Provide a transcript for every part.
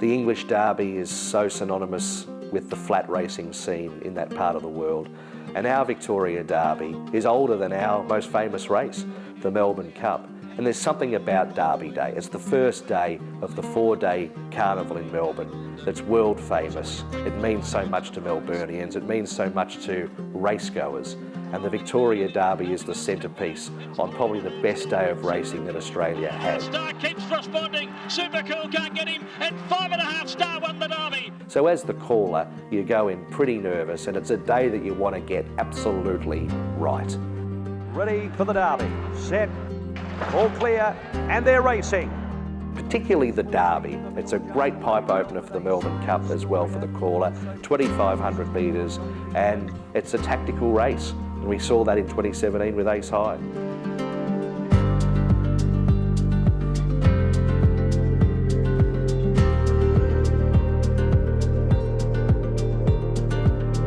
The English Derby is so synonymous with the flat racing scene in that part of the world. And our Victoria Derby is older than our most famous race, the Melbourne Cup. And there's something about Derby Day. It's the first day of the 4-day carnival in Melbourne that's world famous. It means so much to Melburnians, it means so much to racegoers. And the Victoria Derby is the centrepiece on probably the best day of racing that Australia has. Star keeps responding, Super Cool can't get him, and 5.5 Star won the Derby. So as the caller, you go in pretty nervous, and it's a day that you want to get absolutely right. Ready for the Derby, set, all clear, and they're racing. Particularly the Derby. It's a great pipe opener for the Melbourne Cup as well for the caller, 2,500 metres, and it's a tactical race. And we saw that in 2017 with Ace High.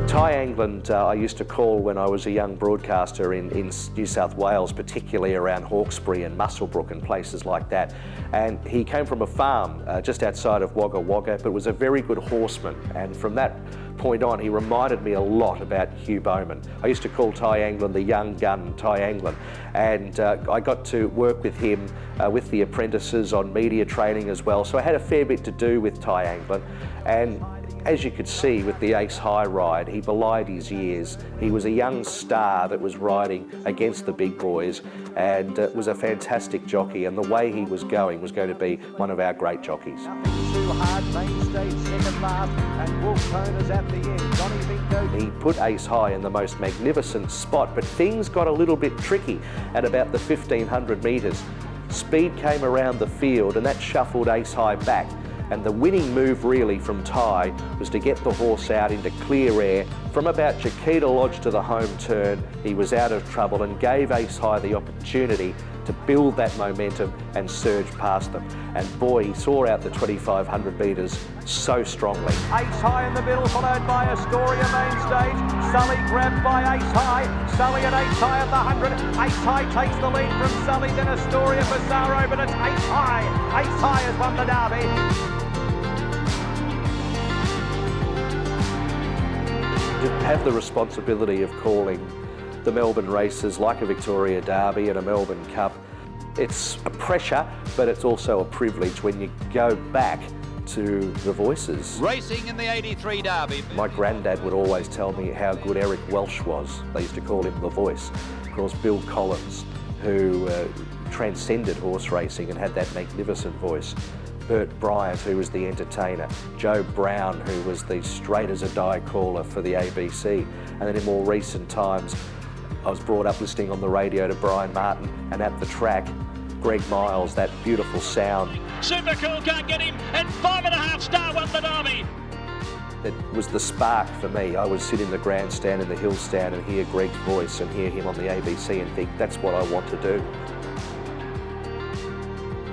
Tye Angland I used to call when I was a young broadcaster in New South Wales, particularly around Hawkesbury and Muswellbrook and places like that. And he came from a farm just outside of Wagga Wagga, but was a very good horseman. And from that point on, he reminded me a lot about Hugh Bowman. I used to call Tye Angland the young gun Tye Angland. And I got to work with him with the apprentices on media training as well. So I had a fair bit to do with Tye Angland. And as you could see with the Ace High ride, he belied his years. He was a young star that was riding against the big boys and was a fantastic jockey, and the way he was going to be one of our great jockeys. Too hard, main stage, second last, and Wolf Toners at the end. Johnny Vinko. He put Ace High in the most magnificent spot, but things got a little bit tricky at about the 1,500 metres. Speed came around the field and that shuffled Ace High back. And the winning move really from Tye was to get the horse out into clear air. From about Chiquita Lodge to the home turn, he was out of trouble and gave Ace High the opportunity to build that momentum and surge past them. And boy, he saw out the 2,500 metres so strongly. Ace High in the middle, followed by Astoria main stage. Sully grabbed by Ace High. Sully and Ace High at the 100. Ace High takes the lead from Sully, then Astoria for Saro, but it's Ace High. Ace High has won the Derby. To have the responsibility of calling the Melbourne races like a Victoria Derby and a Melbourne Cup, it's a pressure, but it's also a privilege when you go back to the voices. Racing in the 83 Derby. My granddad would always tell me how good Eric Welsh was. They used to call him the voice. Of course, Bill Collins, who transcended horse racing and had that magnificent voice. Bert Bryant, who was the entertainer, Joe Brown, who was the straight as a die caller for the ABC, and then in more recent times, I was brought up listening on the radio to Brian Martin, and at the track, Greg Miles, that beautiful sound. Super Cool can't get him, and 5.5 Star won the Derby. It was the spark for me. I would sit in the grandstand in the hill stand and hear Greg's voice and hear him on the ABC and think, that's what I want to do.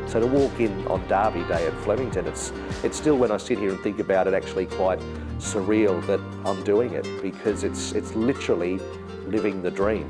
So to walk in on Derby Day at Flemington, it's still, when I sit here and think about it, actually quite surreal that I'm doing it, because it's literally living the dream.